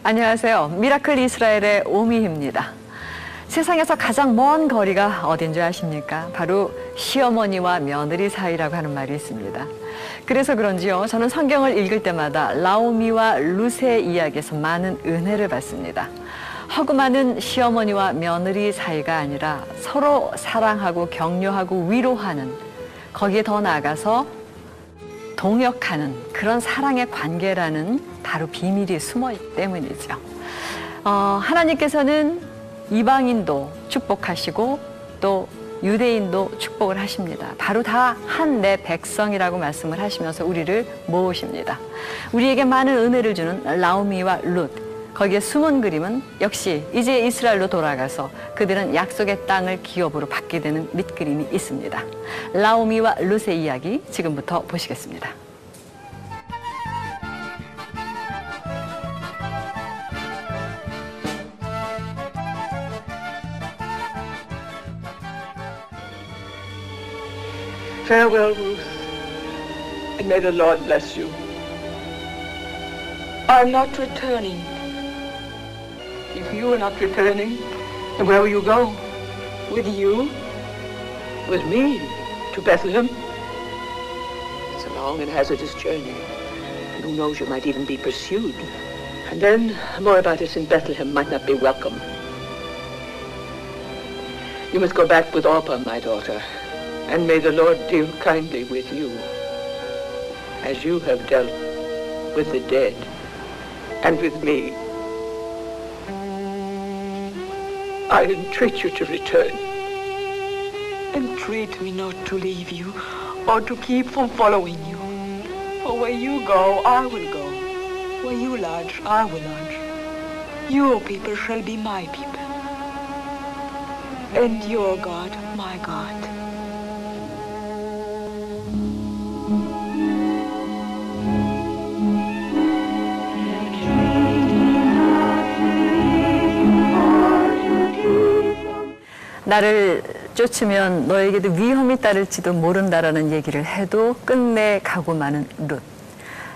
안녕하세요. 미라클 이스라엘의 오미입니다. 세상에서 가장 먼 거리가 어딘 줄 아십니까? 바로 시어머니와 며느리 사이라고 하는 말이 있습니다. 그래서 그런지요, 저는 성경을 읽을 때마다 나오미와 룻의 이야기에서 많은 은혜를 받습니다. 허구많은 시어머니와 며느리 사이가 아니라 서로 사랑하고 격려하고 위로하는, 거기에 더 나아가서 동역하는 그런 사랑의 관계라는 바로 비밀이 숨어있기 때문이죠. 하나님께서는 이방인도 축복하시고 또 유대인도 축복을 하십니다. 바로 다 한 내 백성이라고 말씀을 하시면서 우리를 모으십니다. 우리에게 많은 은혜를 주는 나오미와 룻, 거기에 숨은 그림은 역시 이제 이스라엘로 돌아가서 그들은 약속의 땅을 기업으로 받게 되는 밑그림이 있습니다. 나오미와 룻의 이야기 지금부터 보시겠습니다. Farewell, Ruth, and may the Lord bless you. I'm not returning. If you are not returning, then where will you go? With you? With me? To Bethlehem? It's a long and hazardous journey. And who knows, you might even be pursued. And then Moabites in Bethlehem might not be welcome. You must go back with Orpah, my daughter. And may the Lord deal kindly with you, as you have dealt with the dead and with me. I entreat you to return. Entreat me not to leave you or to keep from following you. For where you go, I will go. Where you lodge, I will lodge. Your people shall be my people, and your God, my God. 나를 쫓으면 너에게도 위험이 따를지도 모른다라는 얘기를 해도 끝내 가고 마는 룻.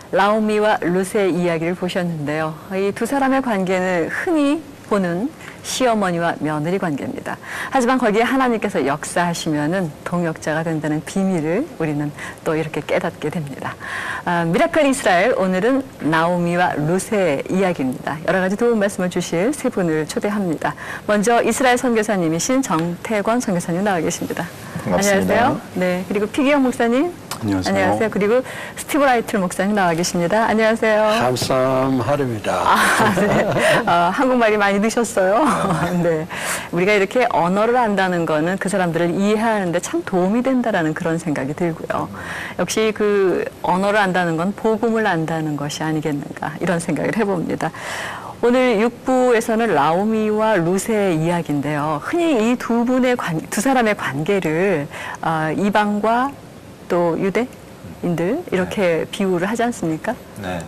나오미와 룻의 이야기를 보셨는데요. 이 두 사람의 관계는 흔히 보는 시어머니와 며느리 관계입니다. 하지만 거기에 하나님께서 역사하시면은 동역자가 된다는 비밀을 우리는 또 이렇게 깨닫게 됩니다. 미라클 이스라엘, 오늘은 나오미와 룻의 이야기입니다. 여러 가지 도움 말씀을 주실 세 분을 초대합니다. 먼저 이스라엘 선교사님이신 정태권 선교사님 나와 계십니다. 반갑습니다. 안녕하세요. 네, 그리고 피기영 목사님. 안녕하세요. 안녕하세요. 그리고 스티브 라이틀 목사님 나와 계십니다. 안녕하세요. 함삼 하루입니다. 네. 한국말이 많이 늦었어요. 네. 우리가 이렇게 언어를 안다는 거는 그 사람들을 이해하는데 참 도움이 된다라는 그런 생각이 들고요. 역시 그 언어를 안다는 건 복음을 안다는 것이 아니겠는가, 이런 생각을 해봅니다. 오늘 6부에서는 나오미와 룻의 이야기인데요. 흔히 이 두 사람의 관계를 이방과 또 유대인들 이렇게 비유를 하지 않습니까? 네.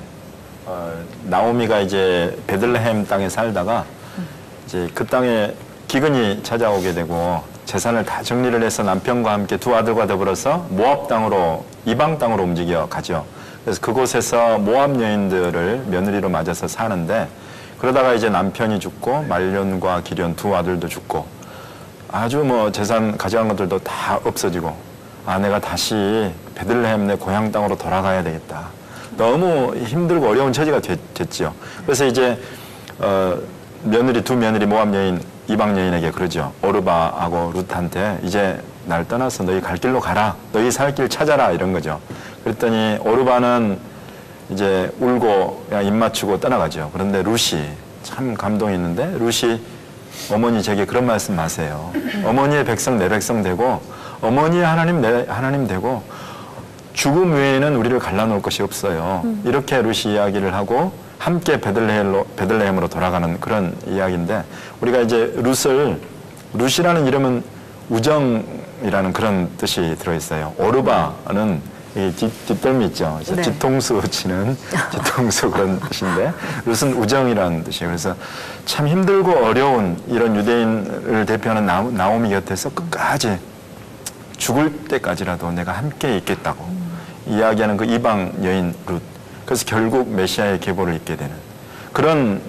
나오미가 이제 베들레헴 땅에 살다가 이제 그 땅에 기근이 찾아오게 되고 재산을 다 정리를 해서 남편과 함께 두 아들과 더불어서 모압 땅으로, 이방 땅으로 움직여 가죠. 그래서 그곳에서 모압 여인들을 며느리로 맞아서 사는데, 그러다가 이제 남편이 죽고 말년과 기련 두 아들도 죽고 아주 뭐 재산 가져간 것들도 다 없어지고, 내가 다시 베들레헴 내 고향 땅으로 돌아가야 되겠다. 너무 힘들고 어려운 처지가 됐죠. 그래서 이제 두 며느리 모압 여인, 이방 여인에게 그러죠. 오르바하고 룻한테 이제 날 떠나서 너희 갈 길로 가라. 너희 살 길 찾아라, 이런 거죠. 그랬더니 오르바는 이제 울고 그냥 입 맞추고 떠나가죠. 그런데 룻이 참 감동이 있는데, 룻이 어머니 제게 그런 말씀 마세요. 어머니의 백성 내 백성 되고 어머니의 하나님 내 하나님 되고 죽음 외에는 우리를 갈라놓을 것이 없어요. 이렇게 룻이 이야기를 하고 함께 베들레헴으로 돌아가는 그런 이야기인데, 우리가 이제 룻이라는 이름은 우정이라는 그런 뜻이 들어있어요. 오르바는 이 뒷덜미 있죠. 네. 뒤통수 치는 뒤통수 그런 뜻인데, 룻은 우정이라는 뜻이에요. 그래서 참 힘들고 어려운 이런 유대인을 대표하는 나오미 곁에서 끝까지 죽을 때까지라도 내가 함께 있겠다고 이야기하는 그 이방 여인 룻. 그래서 결국 메시아의 계보를 잇게 되는 그런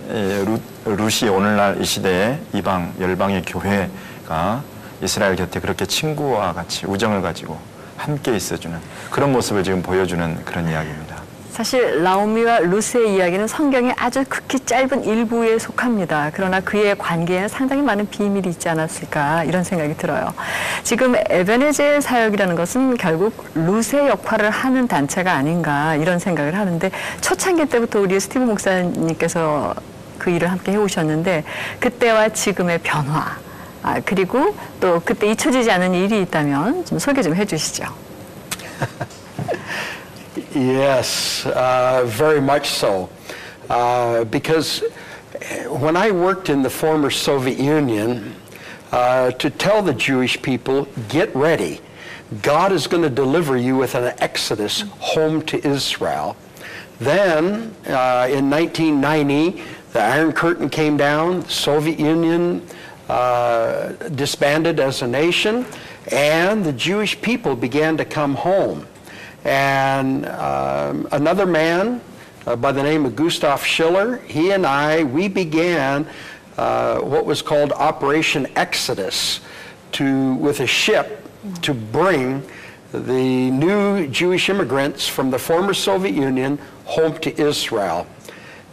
룻이 오늘날 이 시대에 이방 열방의 교회가 이스라엘 곁에 그렇게 친구와 같이 우정을 가지고 함께 있어주는 그런 모습을 지금 보여주는 그런 이야기입니다. 사실 나오미와 룻의 이야기는 성경의 아주 극히 짧은 일부에 속합니다. 그러나 그의 관계에는 상당히 많은 비밀이 있지 않았을까 이런 생각이 들어요. 지금 에베네젤 사역이라는 것은 결국 룻의 역할을 하는 단체가 아닌가 이런 생각을 하는데 초창기 때부터 우리 스티브 목사님께서 그 일을 함께 해오셨는데 그때와 지금의 변화 그리고 또 그때 잊혀지지 않은 일이 있다면 좀 소개 좀 해주시죠. Yes, very much so. Because when I worked in the former Soviet Union, to tell the Jewish people, get ready. God is going to deliver you with an exodus home to Israel. Then, in 1990, the Iron Curtain came down, the Soviet Union disbanded as a nation, and the Jewish people began to come home. And another man by the name of Gustav Schiller, he and we began what was called Operation Exodus with a ship to bring the new Jewish immigrants from the former Soviet Union home to Israel.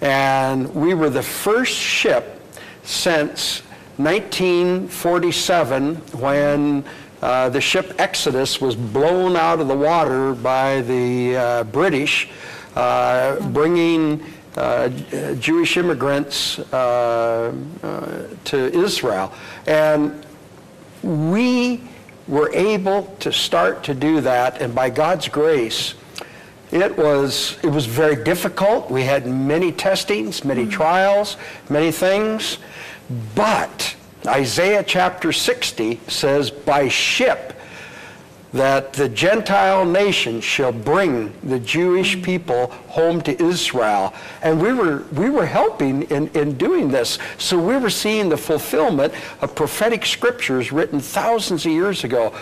And we were the first ship since 1947 when the ship Exodus was blown out of the water by the British, bringing Jewish immigrants to Israel. And we were able to start to do that, and by God's grace, it was very difficult. We had many testings, many trials, many things, but Isaiah chapter 60 says, by ship that the Gentile nation shall bring the Jewish people home to Israel. And we were helping in doing this. So we were seeing the fulfillment of prophetic scriptures written thousands of years ago.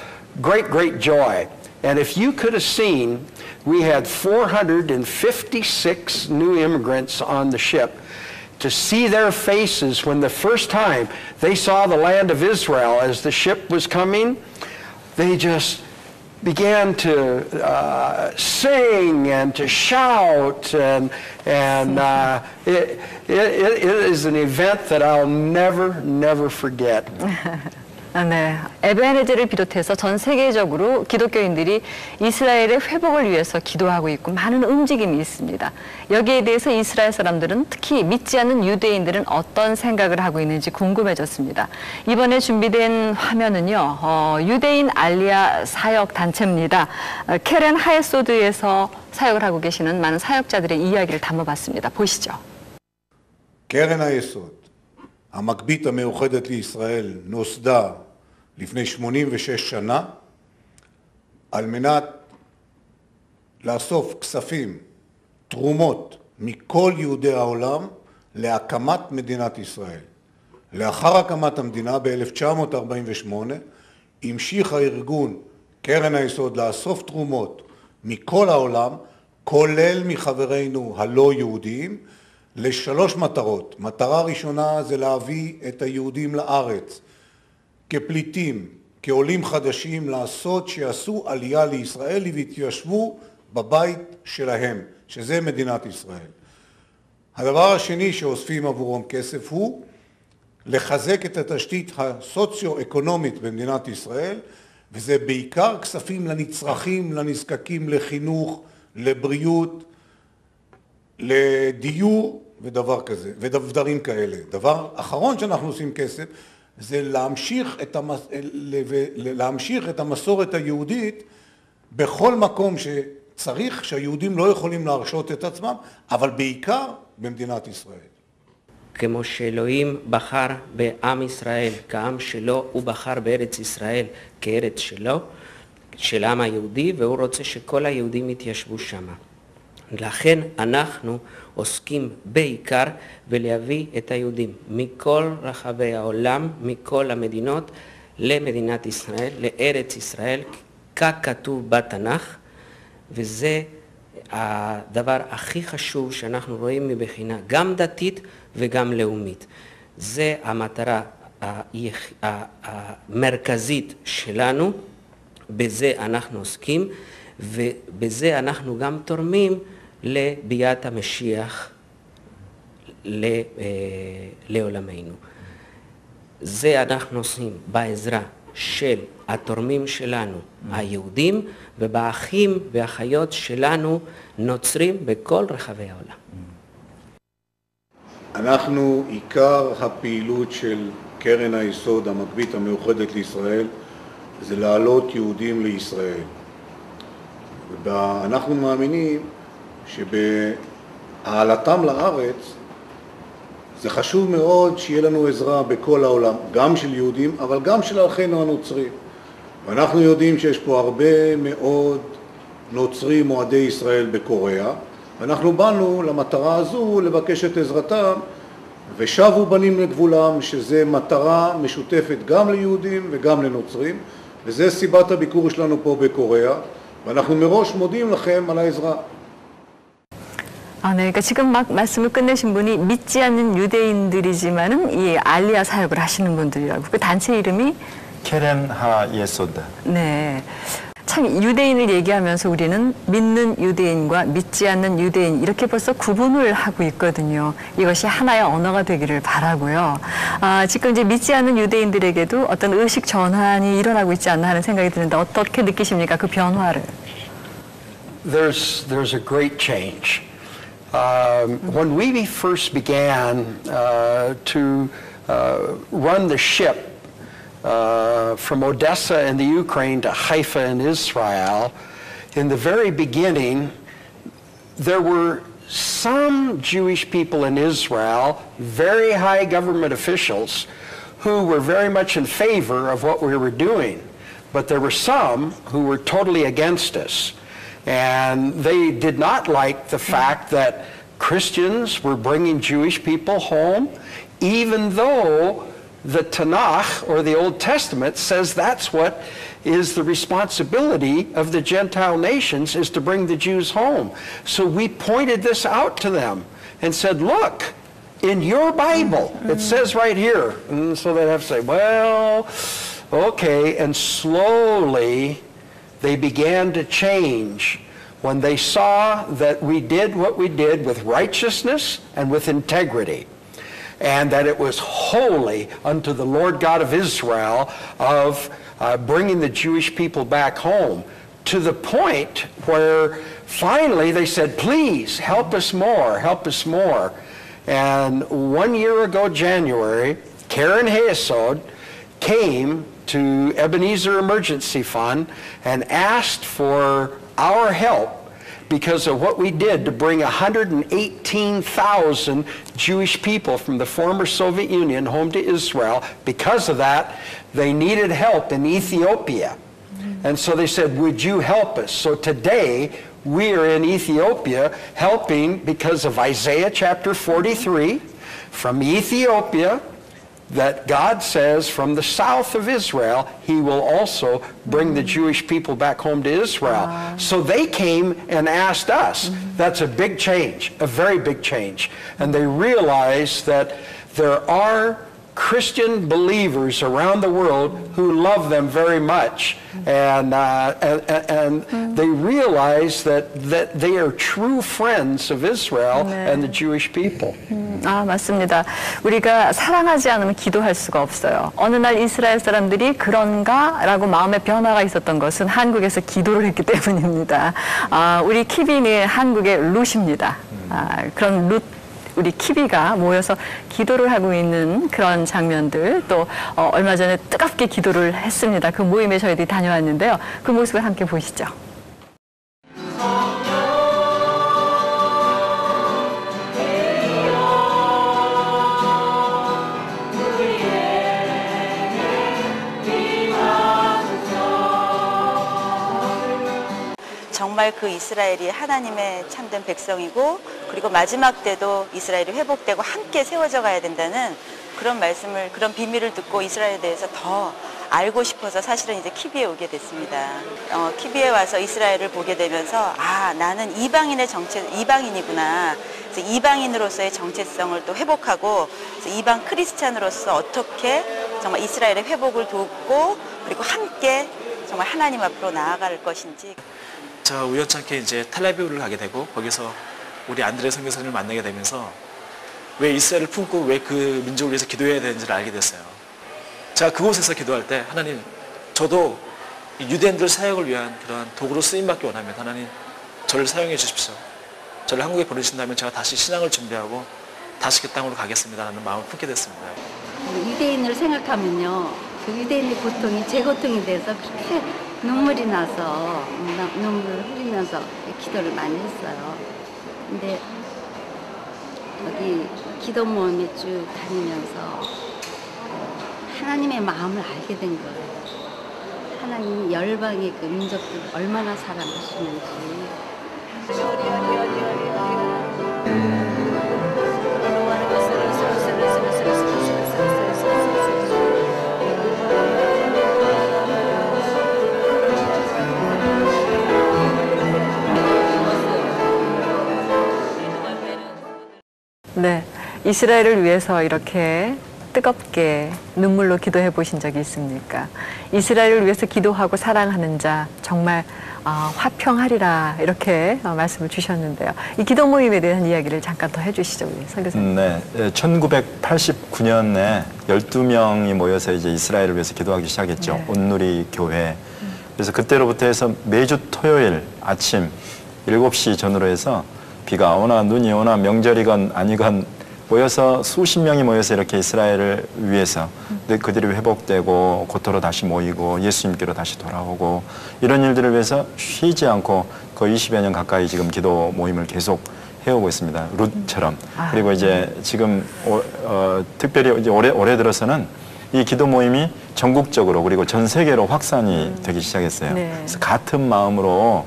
Great, great joy. And if you could have seen, we had 456 new immigrants on the ship. To see their faces when the first time they saw the land of Israel as the ship was coming, they just began to sing and to shout, and it is an event that I'll never forget. 네, 에베네젤을 비롯해서 전 세계적으로 기독교인들이 이스라엘의 회복을 위해서 기도하고 있고 많은 움직임이 있습니다. 여기에 대해서 이스라엘 사람들은 특히 믿지 않는 유대인들은 어떤 생각을 하고 있는지 궁금해졌습니다. 이번에 준비된 화면은요, 유대인 알리아 사역 단체입니다. 케렌 하예소드에서 사역을 하고 계시는 많은 사역자들의 이야기를 담아봤습니다. 보시죠. קרן היסוד, המגבית המאוחדת לישראל, נוסדה לפני 86 שנה על מנת לאסוף כספים, תרומות מכל יהודי העולם להקמת מדינת ישראל. לאחר הקמת המדינה ב-1948 המשיך הארגון קרן היסוד לאסוף תרומות מכל העולם, כולל מחברינו הלא יהודיים, לשלוש מטרות. מטרה ראשונה זה להביא את היהודים לארץ כפליטים, כעולים חדשים, לעשות שיעשו עלייה לישראל והתיישבו בבית שלהם, שזה מדינת ישראל. הדבר השני שאוספים עבורם כסף הוא לחזק את התשתית הסוציו-אקונומית במדינת ישראל, וזה בעיקר כספים לנצרכים, לנזקקים, לחינוך, לבריאות, לדיור ודבר כזה, ודברים כאלה. דבר אחרון שאנחנו עושים כסף זה להמשיך את המסורת היהודית בכל מקום שצריך, שהיהודים לא יכולים להרשות את עצמם, אבל בעיקר במדינת ישראל. כמו שאלוהים בחר בעם ישראל כעם שלו, הוא בחר בארץ ישראל כארץ שלו, של העם היהודי, והוא רוצה שכל היהודים יתיישבו שמה. לכן אנחנו עוסקים בעיקר בלהביא את היהודים מכל רחבי העולם, מכל המדינות, למדינת ישראל, לארץ ישראל, ככתוב בתנ"ך, וזה והדבר הכי חשוב שאנחנו רואים מבחינה גם דתית וגם לאומית. זה המטרה המרכזית שלנו, בזה אנחנו עוסקים, ובזה אנחנו גם תורמים לביאת המשיח לעולמנו. זה אנחנו עושים בעזרה של התורמים שלנו היהודים ובאחים ואחיות שלנו נוצרים בכל רחבי העולם. אנחנו, עיקר הפעילות של קרן היסוד המגבית המאוחדת לישראל זה להעלות יהודים לישראל. ואנחנו מאמינים שבהעלתם לארץ זה חשוב מאוד שיהיה לנו עזרה בכל העולם, גם של יהודים, אבל גם של אחינו הנוצרים. ואנחנו יודעים שיש פה הרבה מאוד נוצרים אוהדי ישראל בקוריאה, ואנחנו באנו למטרה הזו לבקש את עזרתם, ושבו בנים לגבולם, שזה מטרה משותפת גם ליהודים וגם לנוצרים, וזה סיבת הביקור שלנו פה בקוריאה, ואנחנו מראש מודים לכם על העזרה. 네, 그러니까 지금 막 말씀을 끝내신 분이 믿지 않는 유대인들이지만은 이 알리아 사역을 하시는 분들이라고. 그 단체 이름이 케렌 하 예소드. 네. 참 유대인을 얘기하면서 우리는 믿는 유대인과 믿지 않는 유대인 이렇게 벌써 구분을 하고 있거든요. 이것이 하나의 언어가 되기를 바라고요. 지금 이제 믿지 않는 유대인들에게도 어떤 의식 전환이 일어나고 있지 않나 하는 생각이 드는데 어떻게 느끼십니까? 그 변화를. There's a great change. When we first began to run the ship from Odessa in the Ukraine to Haifa in Israel, in the very beginning, there were some Jewish people in Israel, very high government officials, who were very much in favor of what we were doing. But there were some who were totally against us. And they did not like the fact that Christians were bringing Jewish people home, even though the Tanakh, or the Old Testament, says that's what is the responsibility of the Gentile nations, is to bring the Jews home. So we pointed this out to them and said, look, in your Bible, it says right here. And so they'd have to say, well, okay. And slowly they began to change when they saw that we did what we did with righteousness and with integrity, and that it was holy unto the Lord God of Israel of bringing the Jewish people back home, to the point where finally they said, please help us more, help us more. And 1 year ago, January, Karen Hayesod came to Ebenezer Emergency Fund and asked for our help because of what we did to bring 118,000 Jewish people from the former Soviet Union home to Israel. Because of that, they needed help in Ethiopia. And so they said, would you help us? So today, we are in Ethiopia helping because of Isaiah chapter 43 from Ethiopia, that God says from the south of Israel, he will also bring the Jewish people back home to Israel. So they came and asked us. That's a big change, a very big change. And they realized that there are Christian believers around the world who love them very much. And they realize that they are true friends of Israel and the Jewish people. 맞습니다. 우리가 사랑하지 않으면 기도할 수가 없어요. 어느 날 이스라엘 사람들이 그런가라고 마음의 변화가 있었던 것은 한국에서 기도를 했기 때문입니다. 우리 키비는 한국의 룻입니다. 그런 룻 우리 키비가 모여서 기도를 하고 있는 그런 장면들, 또 얼마 전에 뜨겁게 기도를 했습니다. 그 모임에 저희들이 다녀왔는데요. 그 모습을 함께 보시죠. 정말 그 이스라엘이 하나님의 참된 백성이고, 그리고 마지막 때도 이스라엘이 회복되고 함께 세워져 가야 된다는 그런 말씀을, 그런 비밀을 듣고 이스라엘에 대해서 더 알고 싶어서 사실은 이제 키비에 오게 됐습니다. 키비에 와서 이스라엘을 보게 되면서 아, 나는 이방인이구나. 그래서 이방인으로서의 정체성을 또 회복하고 그래서 이방 크리스찬으로서 어떻게 정말 이스라엘의 회복을 돕고 그리고 함께 정말 하나님 앞으로 나아갈 것인지. 제가 우연찮게 이제 텔아비브를 가게 되고 거기서 우리 안드레 선교사님을 만나게 되면서 왜 이스라엘을 품고 왜 그 민족을 위해서 기도해야 되는지를 알게 됐어요. 제가 그곳에서 기도할 때 하나님, 저도 유대인들 사역을 위한 그런 도구로 쓰임받기 원하면 하나님 저를 사용해 주십시오. 저를 한국에 보내신다면 제가 다시 신앙을 준비하고 다시 그 땅으로 가겠습니다라는 마음을 품게 됐습니다. 유대인을 생각하면요, 그 유대인의 고통이 제 고통이 돼서 그렇게 눈물이 나서 눈물을 흘리면서 기도를 많이 했어요. 근데 여기 기도 모임에 쭉 다니면서 하나님의 마음을 알게 된 거예요. 하나님이 열방의 그 민족들을 얼마나 사랑하시는지. 네, 이스라엘을 위해서 이렇게 뜨겁게 눈물로 기도해 보신 적이 있습니까? 이스라엘을 위해서 기도하고 사랑하는 자 정말 화평하리라 이렇게 말씀을 주셨는데요. 이 기도 모임에 대한 이야기를 잠깐 더 해주시죠, 우리 선교사님. 네, 1989년에 12명이 모여서 이제 이스라엘을 위해서 기도하기 시작했죠. 네. 온누리 교회. 그래서 그때로부터 해서 매주 토요일 아침 7시 전후로 해서 비가 오나 눈이 오나 명절이건 아니건 모여서 수십 명이 모여서 이렇게 이스라엘을 위해서 그들이 회복되고 고토로 다시 모이고 예수님께로 다시 돌아오고 이런 일들을 위해서 쉬지 않고 거의 20여 년 가까이 지금 기도 모임을 계속 해오고 있습니다. 룻처럼. 그리고 이제 지금 특별히 이제 올해 들어서는 이 기도 모임이 전국적으로 그리고 전 세계로 확산이 되기 시작했어요. 네. 그래서 같은 마음으로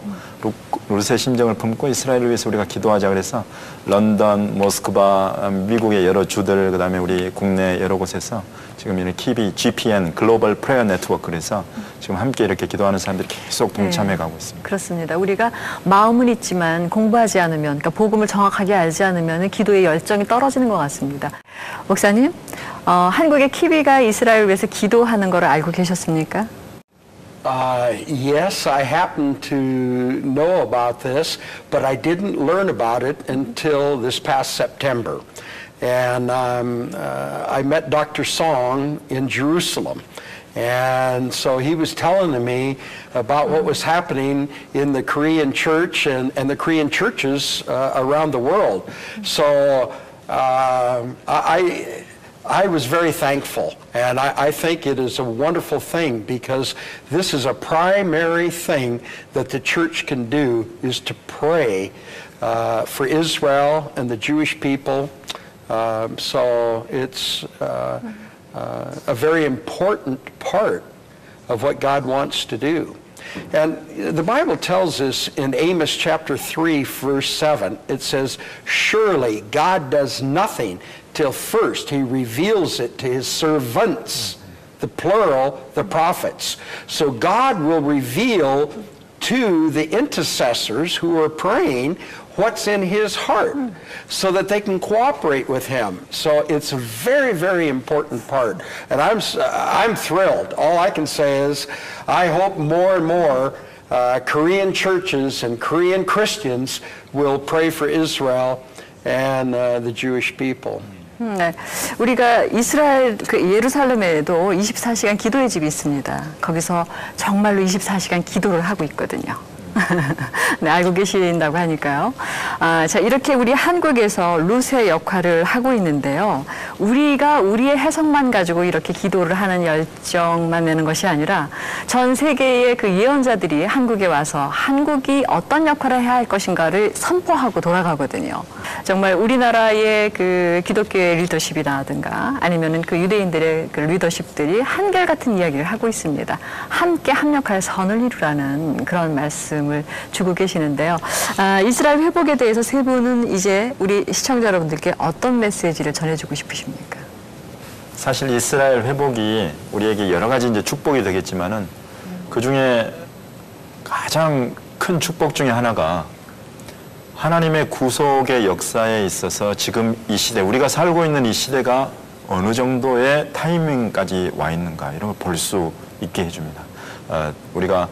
룻의 심정을 품고 이스라엘을 위해서 우리가 기도하자 그래서 런던, 모스크바, 미국의 여러 주들 그다음에 우리 국내 여러 곳에서 지금 이런 GPN 글로벌 프레어 네트워크에서 지금 함께 이렇게 기도하는 사람들이 계속 동참해 가고 있습니다. 그렇습니다. 우리가 마음은 있지만 공부하지 않으면, 그러니까 복음을 정확하게 알지 않으면 기도의 열정이 떨어지는 것 같습니다. 목사님, 한국의 키비가 이스라엘을 위해서 기도하는 걸 알고 계셨습니까? Yes, I happen to know about this, but I didn't learn about it until this past September. And I met Dr. Song in Jerusalem. And so he was telling me about what was happening in the Korean church and the Korean churches around the world. So I was very thankful, and I think it is a wonderful thing because this is a primary thing that the church can do is to pray for Israel and the Jewish people. So it's a very important part of what God wants to do. And the Bible tells us in Amos chapter 3, verse 7, it says, "Surely God does nothing till first he reveals it to his servants," the plural, the prophets. So God will reveal to the intercessors who are praying what's in his heart so that they can cooperate with him. So it's a very, very important part. And I'm thrilled. All I can say is I hope more and more Korean churches and Korean Christians will pray for Israel and the Jewish people. 네, 우리가 이스라엘 예루살렘에도 24시간 기도의 집이 있습니다. 거기서 정말로 24시간 기도를 하고 있거든요. 네, 알고 계신다고 하니까요. 자, 이렇게 우리 한국에서 룻의 역할을 하고 있는데요. 우리가 우리의 해석만 가지고 이렇게 기도를 하는 열정만 내는 것이 아니라 전 세계의 그 예언자들이 한국에 와서 한국이 어떤 역할을 해야 할 것인가를 선포하고 돌아가거든요. 정말 우리나라의 그 기독교의 리더십이라든가 아니면은 그 유대인들의 그 리더십들이 한결같은 이야기를 하고 있습니다. 함께 합력하여 선을 이루라는 그런 말씀을 주고 계시는데요. 이스라엘 회복에 대해서 세 분은 이제 우리 시청자 여러분들께 어떤 메시지를 전해주고 싶으십니까? 사실 이스라엘 회복이 우리에게 여러 가지 이제 축복이 되겠지만은 그 중에 가장 큰 축복 중에 하나가 하나님의 구속의 역사에 있어서 지금 이 시대, 우리가 살고 있는 이 시대가 어느 정도의 타이밍까지 와 있는가 이런 걸 볼 수 있게 해줍니다. 우리가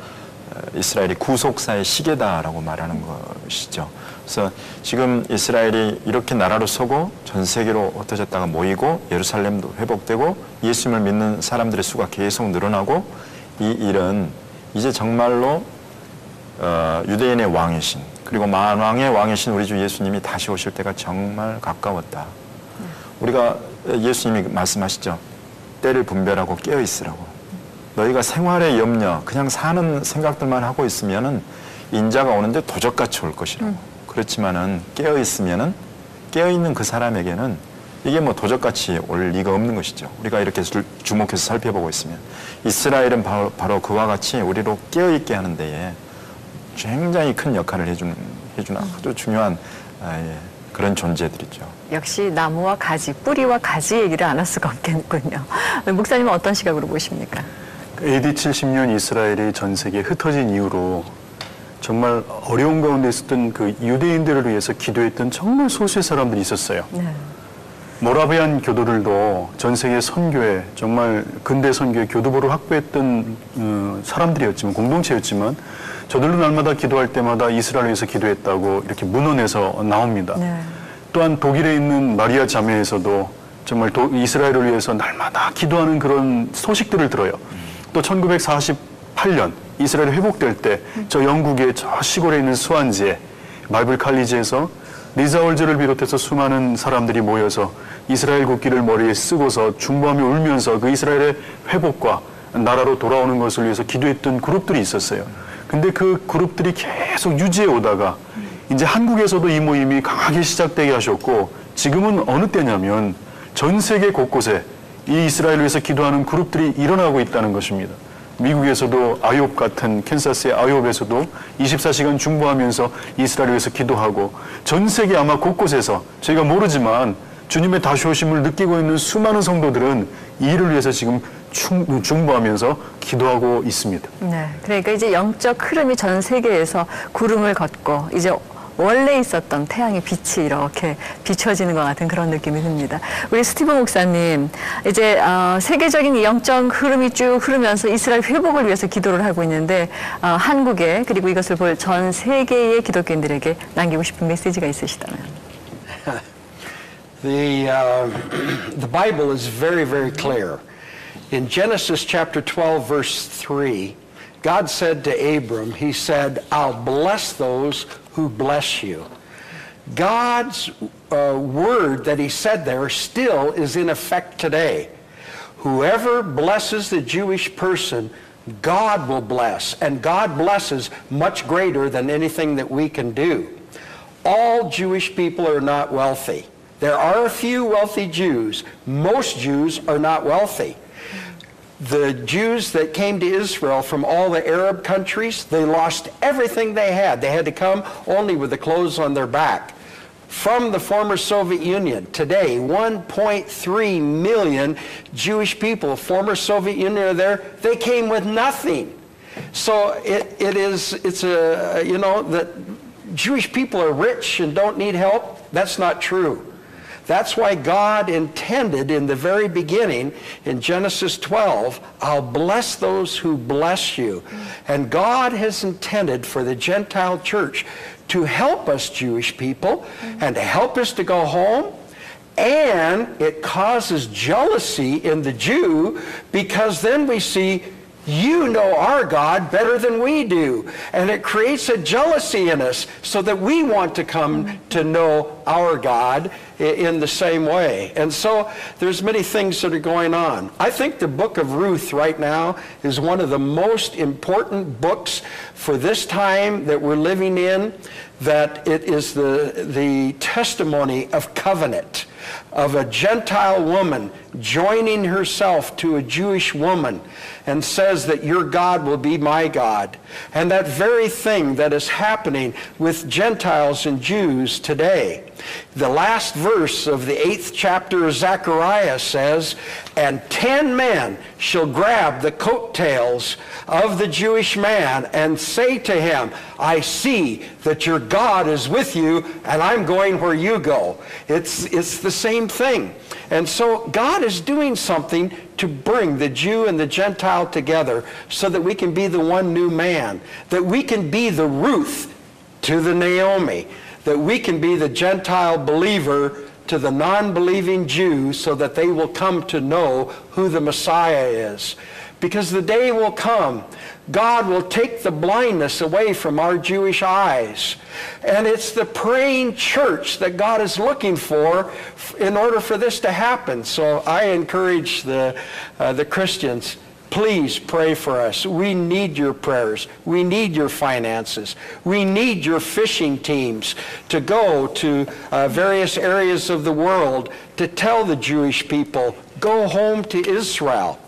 이스라엘이 구속사의 시계다라고 말하는 것이죠. 그래서 지금 이스라엘이 이렇게 나라로 서고 전 세계로 흩어졌다가 모이고 예루살렘도 회복되고 예수님을 믿는 사람들의 수가 계속 늘어나고 이 일은 이제 정말로 유대인의 왕이신 그리고 만왕의 왕이신 우리 주 예수님이 다시 오실 때가 정말 가까웠다. 우리가 예수님이 말씀하시죠. 때를 분별하고 깨어 있으라고. 너희가 생활의 염려, 그냥 사는 생각들만 하고 있으면은 인자가 오는데 도적같이 올 것이라고. 그렇지만은 깨어 있으면은 깨어 있는 그 사람에게는 이게 뭐 도적같이 올 리가 없는 것이죠. 우리가 이렇게 주목해서 살펴보고 있으면 이스라엘은 바로 그와 같이 우리로 깨어 있게 하는 데에 굉장히 큰 역할을 해주는 아주 중요한 그런 존재들이죠. 역시 나무와 가지, 뿌리와 가지 얘기를 안 할 수가 없겠군요. 목사님은 어떤 시각으로 보십니까? AD 70년 이스라엘이 전 세계에 흩어진 이후로 정말 어려운 가운데 있었던 그 유대인들을 위해서 기도했던 정말 소수의 사람들이 있었어요. 네. 모라비안 교도들도 전 세계 선교에 정말 근대 선교의 교두보를 확보했던 사람들이었지만 공동체였지만 저들도 날마다 기도할 때마다 이스라엘을 위해서 기도했다고 이렇게 문헌에서 나옵니다. 네. 또한 독일에 있는 마리아 자매에서도 정말 이스라엘을 위해서 날마다 기도하는 그런 소식들을 들어요. 또 1948년 이스라엘이 회복될 때 저 영국의 저 시골에 있는 수완지에 바이블 칼리지에서 리자 월즈를 비롯해서 수많은 사람들이 모여서 이스라엘 국기를 머리에 쓰고서 중보하며 울면서 그 이스라엘의 회복과 나라로 돌아오는 것을 위해서 기도했던 그룹들이 있었어요. 근데 그 그룹들이 계속 유지해 오다가 이제 한국에서도 이 모임이 강하게 시작되게 하셨고 지금은 어느 때냐면 전 세계 곳곳에 이 이스라엘을 위해서 기도하는 그룹들이 일어나고 있다는 것입니다. 미국에서도 아이옵 같은 캔사스의 아이옵에서도 24시간 중보하면서 이스라엘을 위해서 기도하고 전 세계 아마 곳곳에서 저희가 모르지만 주님의 다시 오심을 느끼고 있는 수많은 성도들은 이 일을 위해서 지금 중보하면서 기도하고 있습니다. 네, 그러니까 이제 영적 흐름이 전 세계에서 구름을 걷고 이제 원래 있었던 태양의 빛이 이렇게 비춰지는 것 같은 그런 느낌이 듭니다. 우리 스티브 목사님, 이제 세계적인 이 영적 흐름이 쭉 흐르면서 이스라엘 회복을 위해서 기도를 하고 있는데 한국에 그리고 이것을 볼 전 세계의 기독교인들에게 남기고 싶은 메시지가 있으시다면? The Bible is very, very clear. In Genesis chapter 12, verse 3, God said to Abram, he said, I'll bless those who bless you. God's word that he said there still is in effect today. Whoever blesses the Jewish person, God will bless, and God blesses much greater than anything that we can do. All Jewish people are not wealthy. There are a few wealthy Jews. Most Jews are not wealthy. The Jews that came to Israel from all the Arab countries, they lost everything they had. They had to come only with the clothes on their back. From the former Soviet Union, today 1.3 million Jewish people, former Soviet Union are there, they came with nothing. So it's a, you know, that Jewish people are rich and don't need help. That's not true. That's why God intended in the very beginning, in Genesis 12, I'll bless those who bless you. And God has intended for the Gentile church to help us Jewish people and to help us to go home. And it causes jealousy in the Jew because then we see, you know our God better than we do. And it creates a jealousy in us so that we want to come to know our God in the same way. And so there's many things that are going on. I think the book of Ruth right now is one of the most important books for this time that we're living in, that it is the testimony of covenant, of a Gentile woman joining herself to a Jewish woman and says that your God will be my God. And that very thing that is happening with Gentiles and Jews today. The last verse of the 8th chapter of Zechariah says, "And 10 men shall grab the coattails of the Jewish man and say to him, I see that your God is with you, and I'm going where you go." It's the same thing. And so God is doing something to bring the Jew and the Gentile together so that we can be the one new man, that we can be the Ruth to the Naomi, that we can be the Gentile believer to the non-believing Jew so that they will come to know who the Messiah is. Because the day will come, God will take the blindness away from our Jewish eyes. And it's the praying church that God is looking for in order for this to happen. So I encourage the Christians, please pray for us. We need your prayers. We need your finances. We need your fishing teams to go to various areas of the world to tell the Jewish people, go home to Israel.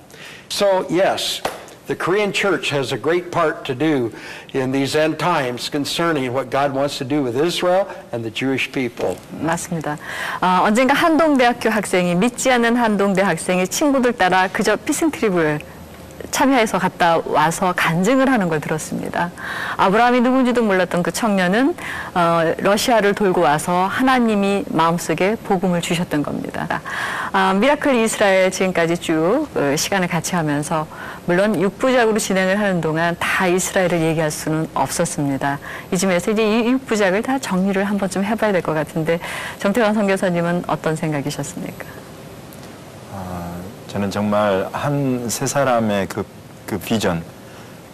So yes, the Korean church has a great part to do in these end times concerning what God wants to do with Israel and the Jewish people. 맞습니다. 언젠가 한동대학교 학생이 믿지 않는 한동대 학생이 친구들 따라 그저 피싱 트립을 참여해서 갔다 와서 간증을 하는 걸 들었습니다. 아브라함이 누군지도 몰랐던 그 청년은 러시아를 돌고 와서 하나님이 마음속에 복음을 주셨던 겁니다. 미라클 이스라엘 지금까지 쭉 시간을 같이 하면서 물론 6부작으로 진행을 하는 동안 다 이스라엘을 얘기할 수는 없었습니다. 이쯤에서 이제 이 6부작을 다 정리를 한번 좀 해봐야 될 것 같은데 정태환 선교사님은 어떤 생각이셨습니까? 저는 정말 한 세 사람의 그 비전,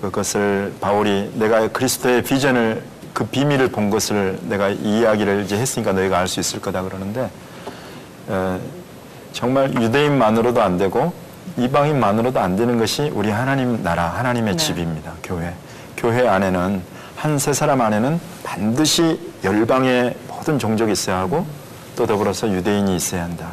그것을 바울이 내가 그리스도의 비전을 그 비밀을 본 것을 내가 이 이야기를 이제 했으니까 너희가 알 수 있을 거다 그러는데 정말 유대인만으로도 안 되고 이방인만으로도 안 되는 것이 우리 하나님 나라, 하나님의 집입니다. 교회. 교회 안에는 한 세 사람 안에는 반드시 열방의 모든 종족이 있어야 하고 또 더불어서 유대인이 있어야 한다.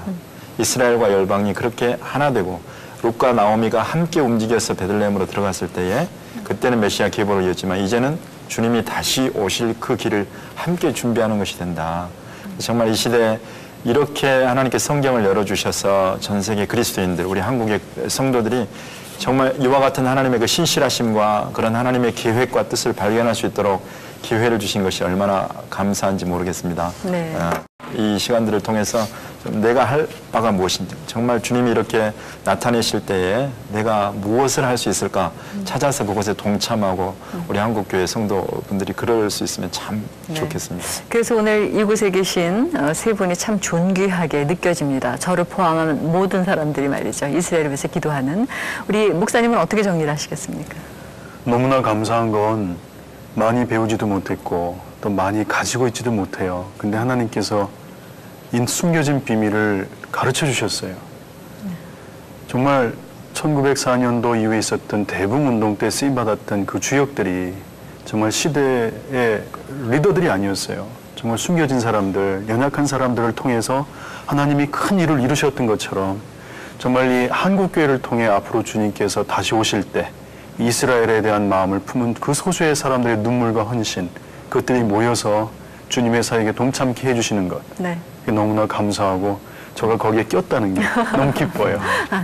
이스라엘과 열방이 그렇게 하나 되고 룻과 나오미가 함께 움직여서 베들레헴으로 들어갔을 때에 그때는 메시아 계보로 이었지만 이제는 주님이 다시 오실 그 길을 함께 준비하는 것이 된다. 정말 이 시대에 이렇게 하나님께 성경을 열어주셔서 전 세계 그리스도인들, 우리 한국의 성도들이 정말 이와 같은 하나님의 그 신실하심과 그런 하나님의 계획과 뜻을 발견할 수 있도록 기회를 주신 것이 얼마나 감사한지 모르겠습니다. 네. 이 시간들을 통해서 내가 할 바가 무엇인지 정말 주님이 이렇게 나타내실 때에 내가 무엇을 할 수 있을까 찾아서 그것에 동참하고 우리 한국교회 성도분들이 그럴 수 있으면 참 좋겠습니다. 그래서 오늘 이곳에 계신 세 분이 참 존귀하게 느껴집니다. 저를 포함한 모든 사람들이 말이죠. 이스라엘을 위해서 기도하는 우리 목사님은 어떻게 정리를 하시겠습니까? 너무나 감사한 건 많이 배우지도 못했고 또 많이 가지고 있지도 못해요. 근데 하나님께서 이 숨겨진 비밀을 가르쳐 주셨어요. 정말 1904년도 이후에 있었던 대붕운동 때 쓰임받았던 그 주역들이 정말 시대의 리더들이 아니었어요. 정말 숨겨진 사람들, 연약한 사람들을 통해서 하나님이 큰 일을 이루셨던 것처럼 정말 이 한국교회를 통해 앞으로 주님께서 다시 오실 때 이스라엘에 대한 마음을 품은 그 소수의 사람들의 눈물과 헌신, 그것들이 모여서 주님의 사역에 동참케 해주시는 것. 네. 너무나 감사하고 저가 거기에 꼈다는 게 너무 기뻐요.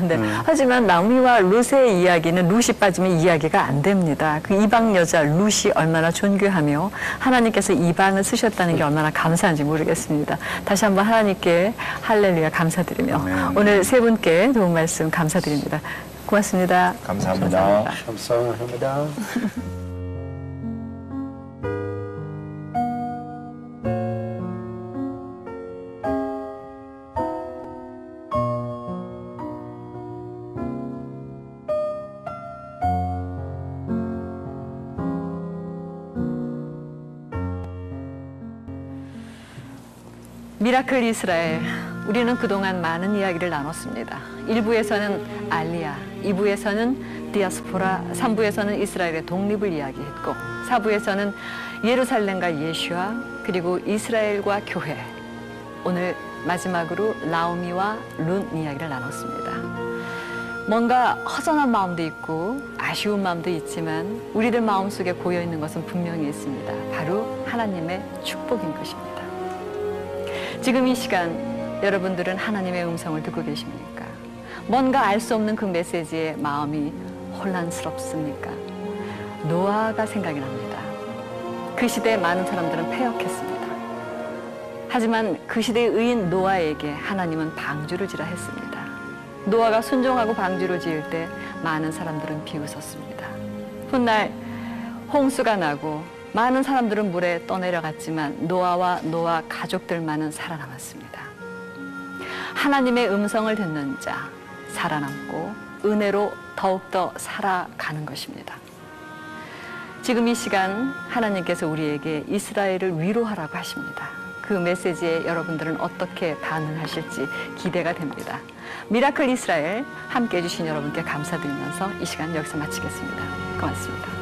네. 하지만 나오미와 룻의 이야기는 룻이 빠지면 이야기가 안 됩니다. 그 이방 여자 룻이 얼마나 존귀하며 하나님께서 이방을 쓰셨다는 게 얼마나 감사한지 모르겠습니다. 다시 한번 하나님께 할렐루야 감사드리며 오늘 세 분께 도움 말씀 감사드립니다. 고맙습니다. 감사합니다. 감사합니다. 미라클 이스라엘, 우리는 그동안 많은 이야기를 나눴습니다. 1부에서는 알리야, 2부에서는 디아스포라, 3부에서는 이스라엘의 독립을 이야기했고 4부에서는 예루살렘과 예수와 그리고 이스라엘과 교회, 오늘 마지막으로 나오미와 룻 이야기를 나눴습니다. 뭔가 허전한 마음도 있고 아쉬운 마음도 있지만 우리들 마음속에 고여있는 것은 분명히 있습니다. 바로 하나님의 축복인 것입니다. 지금 이 시간 여러분들은 하나님의 음성을 듣고 계십니까? 뭔가 알 수 없는 그 메시지에 마음이 혼란스럽습니까? 노아가 생각이 납니다. 그 시대에 많은 사람들은 패역했습니다. 하지만 그 시대의 의인 노아에게 하나님은 방주를 지라 했습니다. 노아가 순종하고 방주를 지을 때 많은 사람들은 비웃었습니다. 훗날 홍수가 나고 많은 사람들은 물에 떠내려갔지만 노아와 노아 가족들만은 살아남았습니다. 하나님의 음성을 듣는 자, 살아남고 은혜로 더욱더 살아가는 것입니다. 지금 이 시간 하나님께서 우리에게 이스라엘을 위로하라고 하십니다. 그 메시지에 여러분들은 어떻게 반응하실지 기대가 됩니다. 미라클 이스라엘 함께해 주신 여러분께 감사드리면서 이 시간 여기서 마치겠습니다. 고맙습니다.